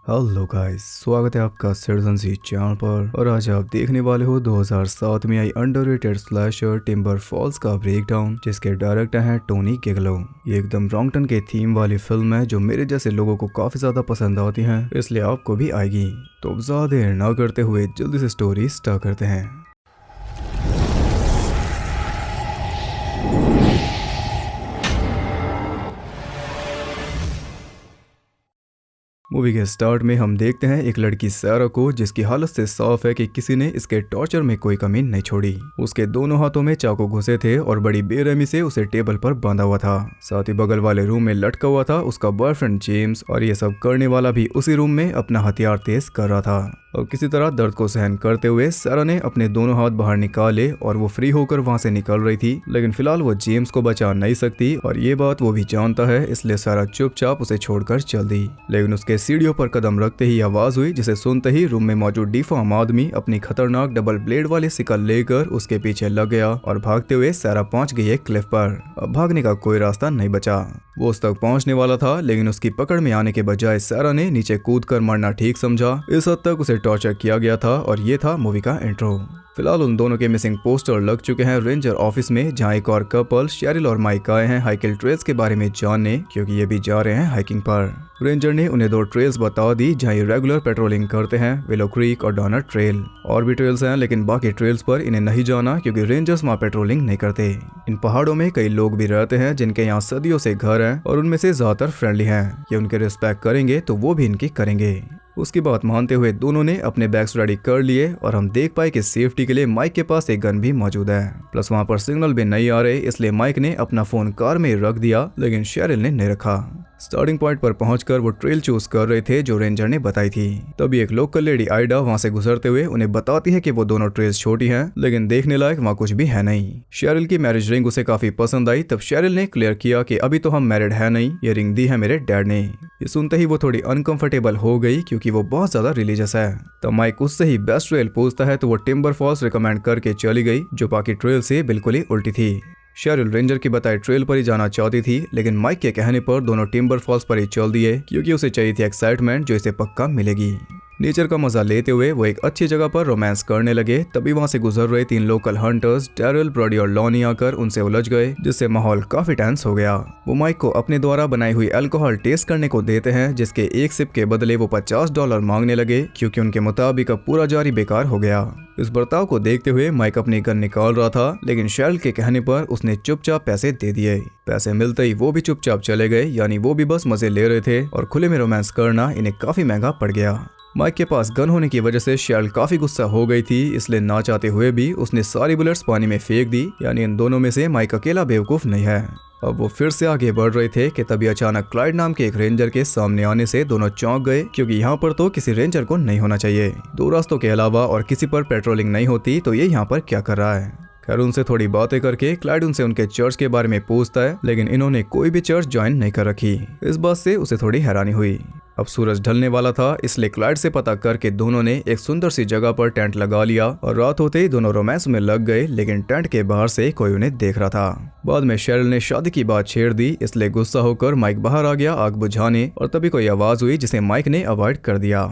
Hello guys, स्वागत है आपका सिटीजन सी चैनल पर। और आज आप देखने वाले हो 2007 में आई अंडररेटेड स्लैशर टिम्बर फॉल्स का ब्रेकडाउन, जिसके डायरेक्टर हैं टोनी गिगलो। ये एकदम रॉन्गटन के थीम वाली फिल्म है जो मेरे जैसे लोगों को काफी ज्यादा पसंद आती है, इसलिए आपको भी आएगी। तो अब ज्यादा देर ना करते हुए जल्दी से स्टोरी स्टार्ट करते हैं। मूवी के स्टार्ट में हम देखते हैं एक लड़की सैरा को, जिसकी हालत से साफ है कि किसी ने इसके टॉर्चर में कोई कमी नहीं छोड़ी। उसके दोनों हाथों में चाकू घुसे थे और बड़ी बेरहमी से उसे टेबल पर बांधा हुआ था। साथ ही बगल वाले रूम में लटका हुआ था उसका बॉयफ्रेंड जेम्स, और ये सब करने वाला भी उसी रूम में अपना हथियार तेज कर रहा था। और किसी तरह दर्द को सहन करते हुए सैरा ने अपने दोनों हाथ बाहर निकाले और वो फ्री होकर वहां से निकल रही थी, लेकिन फिलहाल वो जेम्स को बचा नहीं सकती और ये बात वो भी जानता है, इसलिए सैरा चुपचाप उसे छोड़कर चल दी। लेकिन उसके सीढ़ियों पर कदम रखते ही आवाज हुई, जिसे सुनते ही रूम में मौजूद डिफॉर्म आदमी अपनी खतरनाक डबल ब्लेड वाली शिकल लेकर उसके पीछे लग गया और भागते हुए सैरा पहुंच गई एक क्लिफ पर। अब भागने का कोई रास्ता नहीं बचा। वो उस तक पहुंचने वाला था, लेकिन उसकी पकड़ में आने के बजाय सैरा ने नीचे कूदकर मरना ठीक समझा। इस हद तक उसे टॉर्चर किया गया था और ये था मूवी का इंट्रो। फिलहाल उन दोनों के मिसिंग पोस्टर लग चुके हैं रेंजर ऑफिस में, जहां एक और कपल शेरिल और माइक आए हैं हाइकिंग ट्रेल्स के बारे में जानने, क्योंकि ये भी जा रहे हैं हाइकिंग पर। रेंजर ने उन्हें 2 ट्रेल्स बता दी जहां ये रेगुलर पेट्रोलिंग करते हैं, विलो क्रीक और डॉनर ट्रेल। और भी ट्रेल्स हैं, लेकिन बाकी ट्रेल्स पर इन्हें नहीं जाना, क्योंकि रेंजर्स वहां पेट्रोलिंग नहीं करते। इन पहाड़ों में कई लोग भी रहते हैं जिनके यहाँ सदियों से घर हैं, और उनमें से ज्यादातर फ्रेंडली हैं। ये उनके रिस्पेक्ट करेंगे तो वो भी इनकी करेंगे। उसकी बात मानते हुए दोनों ने अपने बैग्स रेडी कर लिए और हम देख पाए कि सेफ्टी के लिए माइक के पास एक गन भी मौजूद है। प्लस वहां पर सिग्नल भी नहीं आ रहे, इसलिए माइक ने अपना फोन कार में रख दिया, लेकिन शेरिल ने नहीं रखा। स्टार्टिंग पॉइंट पर पहुंचकर वो ट्रेल चूज कर रहे थे जो रेंजर ने बताई थी। तभी एक लोकल लेडी आइडा वहां से गुजरते हुए उन्हें बताती है कि वो दोनों ट्रेल्स छोटी हैं, लेकिन देखने लायक वहां कुछ भी है नहीं। शेरिल की मैरिज रिंग उसे काफी पसंद आई। तब शेरिल ने क्लियर किया कि अभी तो हम मैरिड है नहीं, ये रिंग दी है मेरे डैड ने। ये सुनते ही वो थोड़ी अनकंफर्टेबल हो गई, क्योंकि वो बहुत ज्यादा रिलीजियस है। तब माइक उससे ही बेस्ट ट्रेल पूछता है, तो वो टिम्बर फॉल्स रिकमेंड करके चली गई, जो बाकी ट्रेल से बिल्कुल ही उल्टी थी। शेरिल रेंजर की बताए ट्रेल पर ही जाना चाहती थी, लेकिन माइक के कहने पर दोनों टिम्बर फॉल्स पर ही चल दिए, क्योंकि उसे चाहिए थी एक्साइटमेंट जो इसे पक्का मिलेगी। नेचर का मजा लेते हुए वो एक अच्छी जगह पर रोमांस करने लगे। तभी वहां से गुजर रहे 3 लोकल हंटर्स डैरिल, ब्रॉडी और लॉनी आकर उनसे उलझ गए, जिससे माहौल काफी टेंस हो गया। वो माइक को अपने द्वारा बनाई हुई अल्कोहल टेस्ट करने को देते हैं, जिसके एक सिप के बदले वो $50 मांगने लगे, क्योंकि उनके मुताबिक अब पूरा जारी बेकार हो गया। इस बर्ताव को देखते हुए माइक अपनी गन निकाल रहा था, लेकिन शेरिल के कहने पर उसने चुपचाप पैसे दे दिए। पैसे मिलते ही वो भी चुपचाप चले गए, यानी वो भी बस मजे ले रहे थे और खुले में रोमांस करना इन्हें काफी महंगा पड़ गया। माइक के पास गन होने की वजह से शेरिल काफी गुस्सा हो गई थी, इसलिए ना चाहते हुए भी उसने सारी बुलेट्स पानी में फेंक दी, यानी इन दोनों में से माइक अकेला बेवकूफ नहीं है। अब वो फिर से आगे बढ़ रहे थे कि तभी अचानक क्लाइड नाम के एक रेंजर के सामने आने से दोनों चौंक गए, क्योंकि यहाँ पर तो किसी रेंजर को नहीं होना चाहिए। 2 रास्तों के अलावा और किसी पर पेट्रोलिंग नहीं होती, तो ये यहाँ पर क्या कर रहा है। खैर, उनसे थोड़ी बातें करके क्लाइड उनसे उनके चर्च के बारे में पूछता है, लेकिन इन्होंने कोई भी चर्च ज्वाइन नहीं कर रखी। इस बात से उसे थोड़ी हैरानी हुई। अब सूरज ढलने वाला था, इसलिए क्लाइड से पता करके दोनों ने एक सुंदर सी जगह पर टेंट लगा लिया और रात होते ही दोनों रोमांस में लग गए, लेकिन टेंट के बाहर से कोई उन्हें देख रहा था। बाद में शेरिल ने शादी की बात छेड़ दी, इसलिए गुस्सा होकर माइक बाहर आ गया आग बुझाने, और तभी कोई आवाज हुई जिसे माइक ने अवॉइड कर दिया।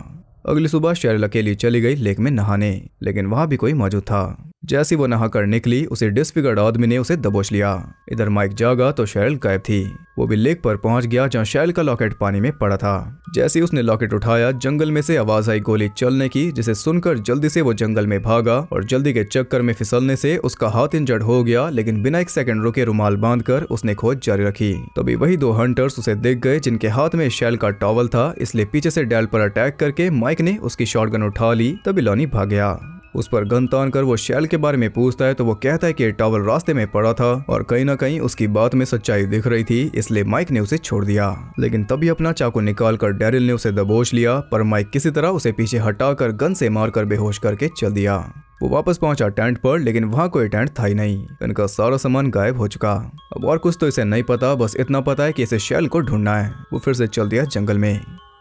अगली सुबह शेरिल अकेली चली गई लेक में नहाने, लेकिन वहां भी कोई मौजूद था। जैसी वो नहाकर निकली, उसे डिस्फिगर्ड आदमी ने उसे दबोच लिया। इधर माइक जागा तो शेरिल गायब थी। वो भी लेक पर पहुंच गया, जहां शेरिल का लॉकेट पानी में पड़ा था। जैसे ही उसने लॉकेट उठाया, जंगल में से आवाज आई गोली चलने की, जिसे सुनकर जल्दी से वो जंगल में भागा, और जल्दी के चक्कर में फिसलने से उसका हाथ इंजर्ड हो गया, लेकिन बिना 1 सेकंड रुके रुमाल बांधकर उसने खोज जारी रखी। तभी वही 2 हंटर्स उसे दिख गए, जिनके हाथ में शेरिल का टॉवल था, इसलिए पीछे से डैल पर अटैक करके माइक ने उसकी शॉटगन उठा ली। तभी लॉनी भाग गया। उस पर गन तान कर वो शेरिल के बारे में पूछता है, तो वो कहता है कि टॉवल रास्ते में पड़ा था, और कहीं ना कहीं उसकी बात में सच्चाई दिख रही थी, इसलिए माइक ने उसे छोड़ दिया। लेकिन तभी अपना चाकू निकालकर डैरिल ने उसे दबोच लिया, पर माइक किसी तरह उसे पीछे हटाकर गन से मारकर बेहोश करके चल दिया। वो वापस पहुंचा टेंट पर, लेकिन वहां कोई टेंट था ही नहीं। इनका सारा सामान गायब हो चुका। अब और कुछ तो इसे नहीं पता, बस इतना पता है कि इसे शेरिल को ढूंढना है। वो फिर से चल दिया जंगल में।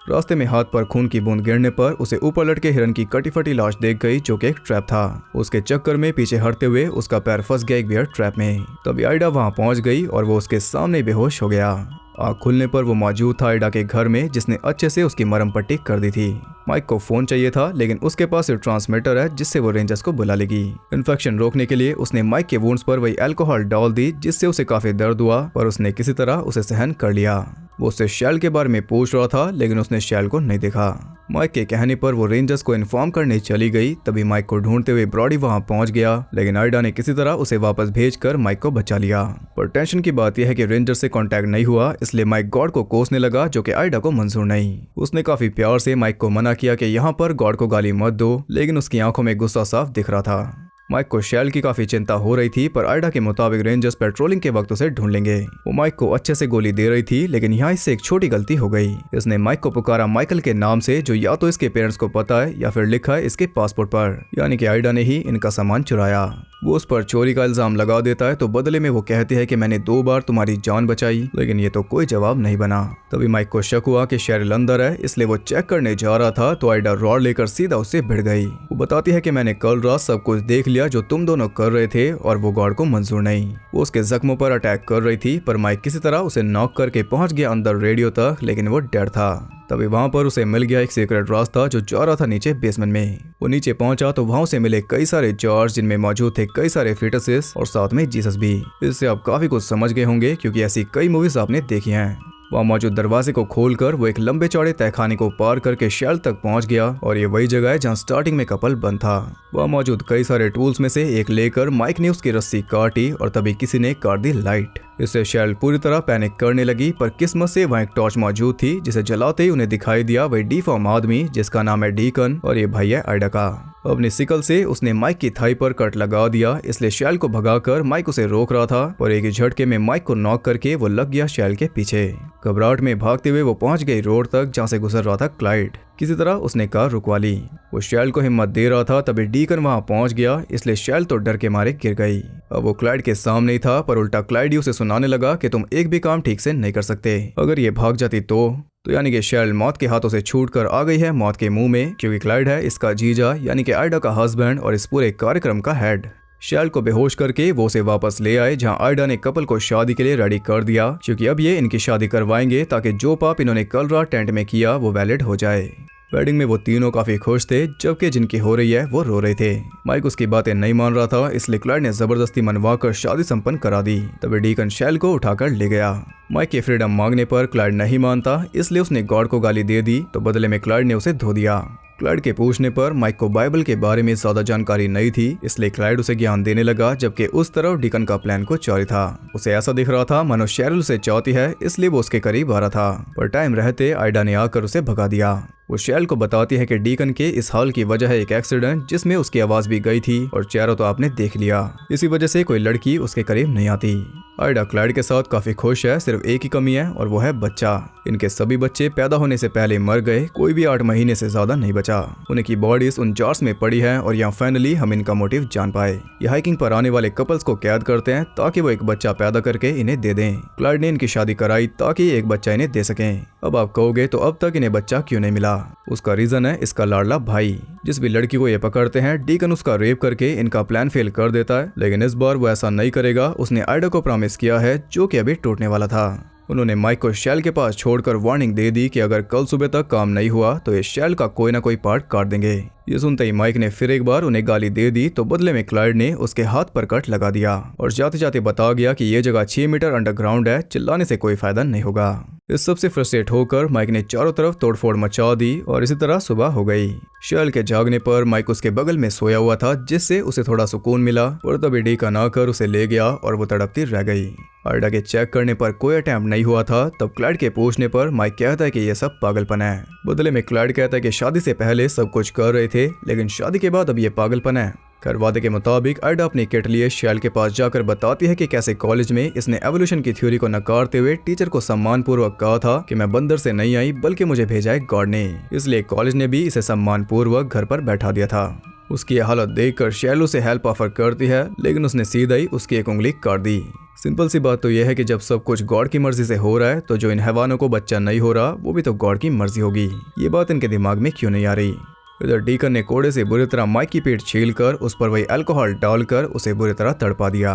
रास्ते में हाथ पर खून की बूंद गिरने पर उसे ऊपर लटके हिरन की कटी फटी लाश देख गई, जो कि एक ट्रैप था। उसके चक्कर में पीछे हटते हुए उसका पैर फंस गया एक बियर ट्रैप में। तभी आइडा वहां पहुंच गई और वो उसके सामने बेहोश हो गया। आँख खुलने पर वो मौजूद था आइडा के घर में, जिसने अच्छे से उसकी मरहम पट्टी कर दी थी। माइक को फोन चाहिए था, लेकिन उसके पास एक ट्रांसमीटर है जिससे वो रेंजर्स को बुला लेगी। इन्फेक्शन रोकने के लिए उसने माइक के वुंड्स पर वही अल्कोहल डाल दी, जिससे उसे काफी दर्द हुआ, पर उसने किसी तरह उसे सहन कर लिया। वो उससे शैल के बारे में पूछ रहा था, लेकिन उसने शैल को नहीं देखा। माइक के कहने पर वो रेंजर्स को इन्फॉर्म करने चली गई। तभी माइक को ढूंढते हुए ब्रॉडी वहां पहुंच गया, लेकिन आइडा ने किसी तरह उसे वापस भेजकर माइक को बचा लिया। पर टेंशन की बात यह है कि रेंजर से कांटेक्ट नहीं हुआ, इसलिए माइक गॉड को कोसने लगा, जो कि आइडा को मंजूर नहीं। उसने काफी प्यार से माइक को मना किया कि यहाँ पर गॉड को गाली मत दो, लेकिन उसकी आंखों में गुस्सा साफ दिख रहा था। माइक को शैल की काफी चिंता हो रही थी, पर आइडा के मुताबिक रेंजर्स पेट्रोलिंग के वक्त उसे ढूंढ लेंगे। वो माइक को अच्छे से गोली दे रही थी, लेकिन यहाँ इससे एक छोटी गलती हो गई। इसने माइक को पुकारा माइकल के नाम से, जो या तो इसके पेरेंट्स को पता है या फिर लिखा है इसके पासपोर्ट पर, यानी कि आइडा ने ही इनका सामान चुराया। वो उस पर चोरी का इल्जाम लगा देता है, तो बदले में वो कहती है कि मैंने 2 बार तुम्हारी जान बचाई, लेकिन ये तो कोई जवाब नहीं बना। तभी माइक को शक हुआ कि शेरिल अंदर है, इसलिए वो चेक करने जा रहा था, तो आइडा रॉड लेकर सीधा उससे भिड़ गई। वो बताती है कि मैंने कल रात सब कुछ देख लिया जो तुम दोनों कर रहे थे, और वो गॉड को मंजूर नहीं। वो उसके जख्मों पर अटैक कर रही थी, पर माइक किसी तरह उसे नॉक करके पहुंच गया अंदर रेडियो तक, लेकिन वो डेड था। तभी वहां पर उसे मिल गया एक सीक्रेट रास्ता जो जा रहा था नीचे बेसमेंट में। वो नीचे पहुंचा तो वहां उसे मिले कई सारे जार्स, जिनमें मौजूद थे कई सारे फीटसेस और साथ में जीसस भी। इससे आप काफी कुछ समझ गए होंगे, क्योंकि ऐसी कई मूवीज आपने देखी हैं। वहाँ मौजूद दरवाजे को खोलकर वो एक लंबे चौड़े तहखाने को पार करके शैल तक पहुंच गया, और ये वही जगह है जहाँ स्टार्टिंग में कपल बंद था। वहाँ मौजूद कई सारे टूल्स में से एक लेकर माइक ने उसकी रस्सी काटी, और तभी किसी ने काट दी लाइट। इससे शैल पूरी तरह पैनिक करने लगी, पर किस्मत से वहाँ एक टॉर्च मौजूद थी, जिसे जलाते ही उन्हें दिखाई दिया वही डिफॉर्म आदमी, जिसका नाम है डीकन, और ये भाई है आइडा का। अपनी सिकल से उसने माइक की थाई पर कट लगा दिया, इसलिए शैल को भगाकर माइक उसे रोक रहा था, और एक ही झटके में माइक को नॉक करके वो लग गया शैल के पीछे। घबराहट में भागते हुए वो पहुंच गई रोड तक, जहाँ से गुजर रहा था क्लाइड। किसी तरह उसने कार रुकवा ली। वो शैल को हिम्मत दे रहा था, तभी डीकन वहां पहुंच गया, इसलिए शैल तो डर के मारे गिर गई। अब वो क्लाइड के सामने ही था, पर उल्टा क्लाइड ही उसे सुनाने लगा कि तुम एक भी काम ठीक से नहीं कर सकते। अगर ये भाग जाती तो यानी कि शैल मौत के हाथों से छूटकर आ गई है मौत के मुंह में, क्योंकि क्लाइड है इसका जीजा, यानी कि आइडा का हस्बैंड और इस पूरे कार्यक्रम का हेड। शैल को बेहोश करके वो उसे वापस ले आए, जहां आइडा ने कपल को शादी के लिए रेडी कर दिया, क्योंकि अब ये इनकी शादी करवाएंगे, ताकि जो पाप इन्होंने कल रात टेंट में किया वो वैलिड हो जाए। वेडिंग में वो तीनों काफी खुश थे, जबकि जिनकी हो रही है वो रो रहे थे। माइक उसकी बातें नहीं मान रहा था, इसलिए क्लाइड ने जबरदस्ती मनवाकर शादी संपन्न करा दी। तभी डीकन शैल को उठाकर ले गया। माइक की फ्रीडम मांगने पर क्लाइड नहीं मानता, इसलिए उसने गॉड को गाली दे दी, तो बदले में क्लाइड ने उसे धो दिया। क्लाइड के पूछने पर माइक को बाइबल के बारे में ज्यादा जानकारी नहीं थी, इसलिए क्लाइड उसे ज्ञान देने लगा, जबकि उस तरफ डीकन का प्लान कुछ जारी था। उसे ऐसा दिख रहा था मानो शेरिल उसे चाहती है, इसलिए वो उसके करीब आ रहा था, पर टाइम रहते आइडा ने आकर उसे भगा दिया। वो शैल को बताती है कि डीकन के इस हाल की वजह है एक एक्सीडेंट, जिसमें उसकी आवाज भी गई थी, और चेहरा तो आपने देख लिया। इसी वजह से कोई लड़की उसके करीब नहीं आती। आइडा क्लाइड के साथ काफी खुश है, सिर्फ एक ही कमी है, और वो है बच्चा। इनके सभी बच्चे पैदा होने से पहले मर गए, कोई भी 8 महीने से ज्यादा नहीं बचा। उनकी बॉडीज उन जार्स में पड़ी है, और यहाँ फाइनली हम इनका मोटिव जान पाए। ये हाइकिंग पर आने वाले कपल्स को कैद करते हैं, ताकि वो एक बच्चा पैदा करके इन्हें दे दें। क्लाइड ने इनकी शादी कराई ताकि एक बच्चा इन्हें दे सकें। अब आप कहोगे तो अब तक इन्हें बच्चा क्यों नहीं मिला? उसका रीजन है इसका लाडला भाई। जिस भी लड़की को ये पकड़ते हैं, डीकन उसका रेप करके इनका प्लान फेल कर देता है, लेकिन इस बार वो ऐसा नहीं करेगा। उसने आइडा को प्रॉमिस किया है, जो कि अभी टूटने वाला था। उन्होंने माइक को शैल के पास छोड़कर वार्निंग दे दी कि अगर कल सुबह तक काम नहीं हुआ तो ये शैल का कोई ना कोई पार्ट काट देंगे। ये सुनते ही माइक ने फिर एक बार उन्हें गाली दे दी, तो बदले में क्लाइड ने उसके हाथ पर कट लगा दिया, और जाते जाते बता गया कि ये जगह 6 मीटर अंडरग्राउंड है, चिल्लाने से कोई फायदा नहीं होगा। इस सबसे फ्रस्ट्रेट होकर माइक ने चारों तरफ तोड़फोड़ मचा दी, और इसी तरह सुबह हो गई। शैल के जागने पर माइक उसके बगल में सोया हुआ था, जिससे उसे थोड़ा सुकून मिला, और तभी डीकन आकर उसे ले गया, और वो तड़पती रह गई। आइडा के चेक करने पर कोई अटेम्प्ट नहीं हुआ था। तब क्लाइड के पूछने पर माइक कहता है कि ये सब पागलपन है। बदले में क्लाइड कहता है कि शादी से पहले सब कुछ कर रहे थे, लेकिन शादी के बाद अब ये पागलपन है। घर वादे के मुताबिक आइडा अपनी किट लिए शैल के पास जाकर बताती है कि कैसे कॉलेज में इसने एवोल्यूशन की थ्योरी को नकारते हुए टीचर को सम्मानपूर्वक कहा था कि मैं बंदर से नहीं आई, बल्कि मुझे भेजा है गॉड ने, इसलिए कॉलेज ने भी इसे सम्मानपूर्वक घर पर बैठा दिया था। उसकी हालत देखकर शैल उसे हेल्प ऑफर करती है, लेकिन उसने सीधा ही उसकी एक उंगली काट दी। सिंपल सी बात तो यह है कि जब सब कुछ गॉड की मर्जी से हो रहा है, तो जो इन हैवानों को बच्चा नहीं हो रहा, वो भी तो गॉड की मर्जी होगी। ये बात इनके दिमाग में क्यों नहीं आ रही? इधर डीकन ने कोड़े से बुरी तरह माइक की पीठ छीलकर उस पर वही अल्कोहल डालकर उसे बुरी तरह तड़पा दिया।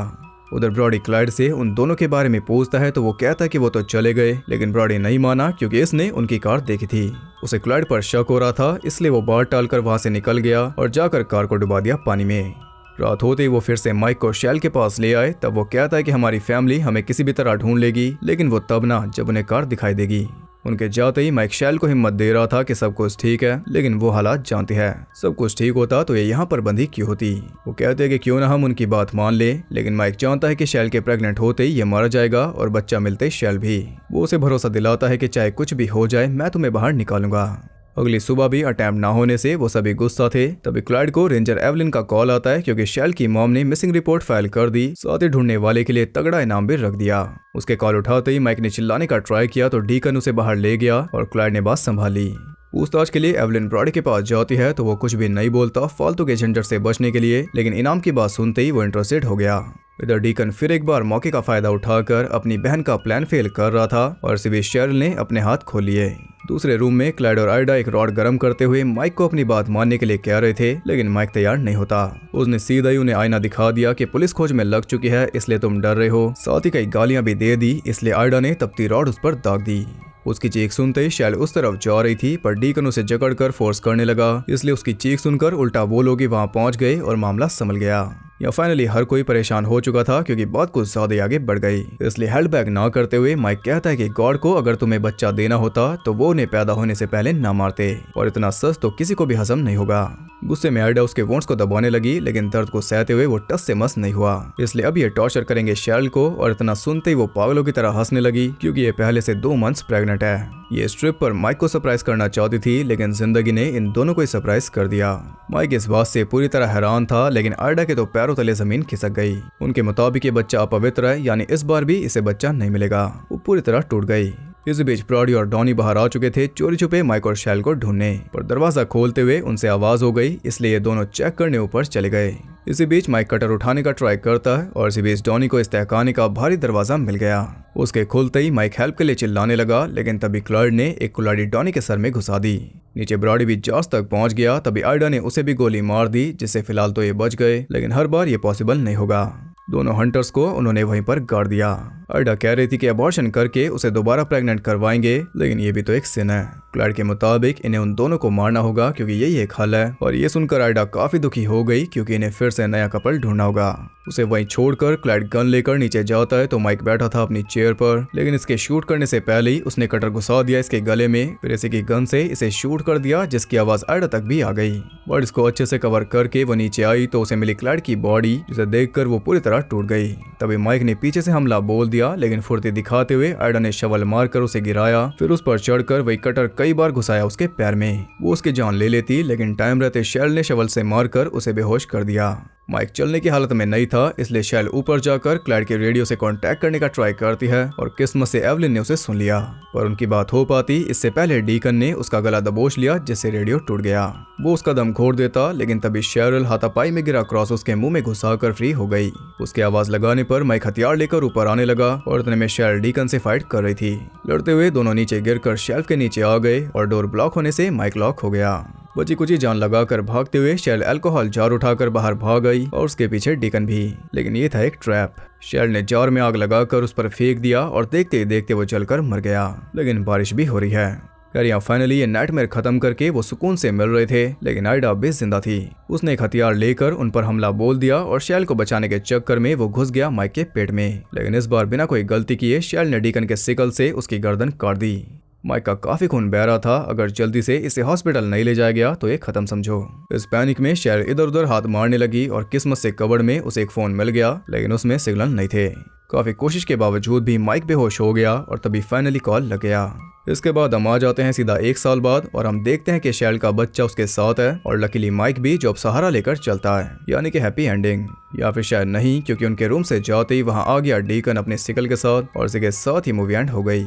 उधर ब्रॉडी क्लाइड से उन दोनों के बारे में पूछता है तो वो कहता है कि वो तो चले गए, लेकिन ब्रॉडी नहीं माना क्योंकि इसने उनकी कार देखी थी। उसे क्लाइड पर शक हो रहा था, इसलिए वो बात टालकर वहां से निकल गया और जाकर कार को डुबा दिया पानी में। रात होते ही वो फिर से माइक को शैल के पास ले आए। तब वो कहता है कि हमारी फैमिली हमें किसी भी तरह ढूंढ लेगी, लेकिन वो तब ना जब उन्हें कार दिखाई देगी। उनके जाते ही माइक शैल को हिम्मत दे रहा था कि सब कुछ ठीक है, लेकिन वो हालात जानती है। सब कुछ ठीक होता तो ये यहाँ पर बंदी क्यों होती। वो कहते हैं कि क्यों ना हम उनकी बात मान ले, लेकिन माइक जानता है कि शैल के प्रेग्नेंट होते ही ये मारा जाएगा और बच्चा मिलते ही शैल भी। वो उसे भरोसा दिलाता है कि चाहे कुछ भी हो जाए मैं तुम्हें बाहर निकालूंगा। अगली सुबह भी अटेम्प्ट ना होने से वो सभी गुस्सा थे। तभी क्लाइड को रेंजर एवलिन का कॉल आता है क्योंकि शैल की मॉम ने मिसिंग रिपोर्ट फाइल कर दी, साथ ही ढूंढने वाले के लिए तगड़ा इनाम भी रख दिया। उसके कॉल उठाते ही माइक ने चिल्लाने का ट्राई किया तो डीकन उसे बाहर ले गया और क्लाइड ने बात संभाली। पूछताछ के लिए एवलिन ब्रॉडी के पास जाती है तो वो कुछ भी नहीं बोलता फालतू के झंझट से बचने के लिए, लेकिन इनाम की बात सुनते ही वो इंटरेस्टेड हो गया। इधर डीकन फिर एक बार मौके का फायदा उठाकर अपनी बहन का प्लान फेल कर रहा था और सिर्फ शेरिल ने अपने हाथ खोल लिए। दूसरे रूम में क्लाइड और आइडा एक रॉड गर्म करते हुए माइक को अपनी बात मानने के लिए कह रहे थे, लेकिन माइक तैयार नहीं होता। उसने सीधा ही उन्हें आईना दिखा दिया कि पुलिस खोज में लग चुकी है, इसलिए तुम डर रहे हो। साथ ही कई गालियां भी दे दी, इसलिए आइडा ने तपती रॉड उस पर दाग दी। उसकी चीख सुनते ही शैल उस तरफ जा रही थी, पर डीकन उसे जकड़कर फोर्स करने लगा, इसलिए उसकी चीख सुनकर उल्टा वो लोग वहां पहुंच गए और मामला संभल गया। या फाइनली हर कोई परेशान हो चुका था क्योंकि बात कुछ ज्यादा आगे बढ़ गई। इसलिए हेल्ड बैक ना करते हुए माइक कहता है कि गॉड को अगर तुम्हें बच्चा देना होता तो वो उन्हें पैदा होने से पहले ना मारते, और इतना सच तो किसी को भी हजम नहीं होगा। गुस्से में आइडा उसके वोंट्स को दबाने लगी, लेकिन दर्द को सहते हुए वो टस से मस नहीं हुआ। इसलिए अब ये टॉर्चर करेंगे शैरल को, और इतना सुनते ही वो पागलों की तरह हंसने लगी क्योंकि ये पहले से 2 मंथ्स प्रेग्नेंट है। ये स्ट्रिप पर माइक को सरप्राइज करना चाहती थी, लेकिन जिंदगी ने इन दोनों को सरप्राइज कर दिया। माइक इस बात से पूरी तरह हैरान था, लेकिन आइडा के तो पैरों तले जमीन खिसक गई। उनके मुताबिक ये बच्चा अपवित्र है, यानी इस बार भी इसे बच्चा नहीं मिलेगा। वो पूरी तरह टूट गई। इस बीच ब्रॉडी और डॉनी बाहर आ चुके थे चोरी छुपे माइक और शैल को ढूंढने, पर दरवाजा खोलते हुए उनसे आवाज हो गई, इसलिए ये दोनों चेक करने ऊपर चले गए। इसी बीच माइक कटर उठाने का ट्राई करता है और इसी बीच डॉनी को इस तहखाने का भारी दरवाजा मिल गया। उसके खुलते ही माइक हेल्प के लिए चिल्लाने लगा, लेकिन तभी क्लाइड ने एक कुल्हाड़ी डॉनी के सर में घुसा दी। नीचे ब्रॉडी भी जास तक पहुंच गया, तभी आइडा ने उसे भी गोली मार दी, जिससे फिलहाल तो ये बच गए, लेकिन हर बार ये पॉसिबल नहीं होगा। दोनों हंटर्स को उन्होंने वहीं पर गाड़ दिया। आइडा कह रही थी कि अबॉर्शन करके उसे दोबारा प्रेग्नेंट करवाएंगे, लेकिन ये भी तो एक सिन है। क्लाइड के मुताबिक इन्हें उन दोनों को मारना होगा क्योंकि यही एक हल है, और ये सुनकर आइडा काफी दुखी हो गई क्योंकि इन्हें फिर से नया कपल ढूंढना होगा। उसे वहीं छोड़कर क्लाइड गन लेकर नीचे जाता है तो माइक बैठा था अपनी चेयर पर, लेकिन इसके शूट करने से पहले ही उसने कटर घुसा दिया इसके गले में, फिर इसी की गन से इसे शूट कर दिया, जिसकी आवाज आइडा तक भी आ गई। बट इसको अच्छे से कवर करके वो नीचे आई तो उसे मिली क्लाइड की बॉडी, जिसे देखकर वो पूरी तरह टूट गई। तभी माइक ने पीछे से हमला बोल दिया, लेकिन फुर्ती दिखाते हुए आइडा ने शवल मारकर उसे गिराया, फिर उस पर चढ़कर वही कटर कई बार घुसाया उसके पैर में। वो उसकी जान ले लेती, लेकिन टाइम रहते शैल ने शवल से मारकर उसे बेहोश कर दिया। माइक चलने की हालत में नहीं था, इसलिए शैल ऊपर जाकर क्लाइड के रेडियो से कांटेक्ट करने का ट्राई करती है, और किस्मत से एवलिन ने उसे सुन लिया। पर उनकी बात हो पाती इससे पहले डीकन ने उसका गला दबोच लिया, जिससे रेडियो टूट गया। वो उसका दम घोट देता, लेकिन तभी शेरिल हाथापाई में गिरा क्रॉस उसके मुंह में घुसाकर फ्री हो गई। उसकी आवाज लगाने पर माइक हथियार लेकर ऊपर आने लगा, और इतने में शेरिल डीकन से फाइट कर रही थी। लड़ते हुए दोनों नीचे गिरकर शेल्फ के नीचे आ गए और डोर ब्लॉक होने से माइक लॉक हो गया। बची कुची जान लगाकर भागते हुए शेरिल अल्कोहल जार उठाकर बाहर भाग गई, और उसके पीछे डीकन भी, लेकिन ये था एक ट्रैप। शेरिल ने जार में आग लगाकर उस पर फेंक दिया और देखते ही देखते वो जलकर मर गया। लेकिन बारिश भी हो रही है। यार यहाँ फाइनली ये नाइटमेयर खत्म करके वो सुकून से मिल रहे थे, लेकिन आइडा भी जिंदा थी। उसने एक हथियार लेकर उन पर हमला बोल दिया और शेरिल को बचाने के चक्कर में वो घुस गया माइक के पेट में, लेकिन इस बार बिना कोई गलती किए शेरिल ने डीकन के सिकल से उसकी गर्दन काट दी। माइक का काफी खून बह रहा था, अगर जल्दी से इसे हॉस्पिटल नहीं ले जाया गया तो ये खत्म समझो। इस पैनिक में शेरिल इधर उधर हाथ मारने लगी और किस्मत से कबर्ड में उसे एक फोन मिल गया, लेकिन उसमें सिग्नल नहीं थे। काफी कोशिश के बावजूद भी माइक बेहोश हो गया और तभी फाइनली कॉल लग गया। इसके बाद हम आ जाते हैं सीधा 1 साल बाद, और हम देखते हैं कि शेरिल का बच्चा उसके साथ है, और लकीली माइक भी जो अब सहारा लेकर चलता है, यानी कि हैप्पी एंडिंग। या फिर शायद नहीं, क्योंकि उनके रूम से जाते ही वहां आ गया डीकन अपने सिकल के साथ, और इसी के साथ ही मूवी एंड हो गई।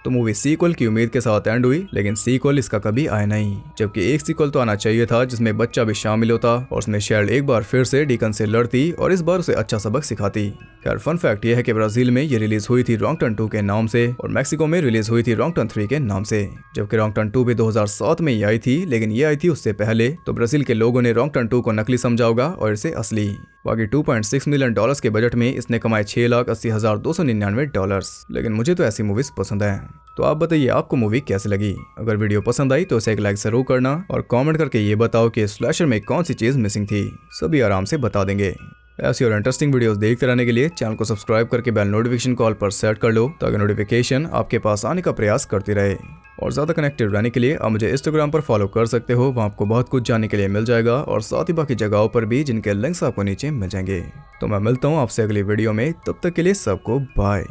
तो मूवी सीक्वल की उम्मीद के साथ एंड हुई, लेकिन सीक्वल इसका कभी आया नहीं। जबकि एक सीक्वल तो आना चाहिए था जिसमें बच्चा भी शामिल होता और उसमें शेरिल एक बार फिर से डीकन से लड़ती और इस बार उसे अच्छा सबक सिखाती। खैर फन फैक्ट यह है कि ब्राजील में ये रिलीज हुई थी रॉन्ग टर्न 2 के नाम से और मैक्सिको में रिलीज हुई थी रॉन्ग टर्न 3 के नाम से। जबकि रॉन्ग टर्न 2 भी 2007 में ही आई थी, लेकिन ये आई थी उससे पहले, तो ब्राजील के लोगों ने रॉन्ग टर्न 2 को नकली समझा होगा और इसे असली। बाकी $2.6 मिलियन के बजट में इसने कमाए $6,80,299। लेकिन मुझे तो ऐसी मूवीज पसंद है। तो आप बताइए आपको मूवी कैसी लगी। अगर वीडियो पसंद आई तो इसे एक लाइक जरूर करना और कमेंट करके ये बताओ कि स्लैशर में कौन सी चीज मिसिंग थी, सभी आराम से बता देंगे। ऐसी और इंटरेस्टिंग वीडियोस देखते रहने के लिए चैनल को सब्सक्राइब करके बेल नोटिफिकेशन कॉल पर सेट कर लो ताकि नोटिफिकेशन आपके पास आने का प्रयास करती रहे। और ज़्यादा कनेक्टेड रहने के लिए आप मुझे इंस्टाग्राम पर फॉलो कर सकते हो, वहाँ आपको बहुत कुछ जानने के लिए मिल जाएगा और साथ ही बाकी जगहों पर भी जिनके लिंक्स आपको नीचे मिल जाएंगे। तो मैं मिलता हूँ आपसे अगली वीडियो में, तब तक के लिए सबको बाय।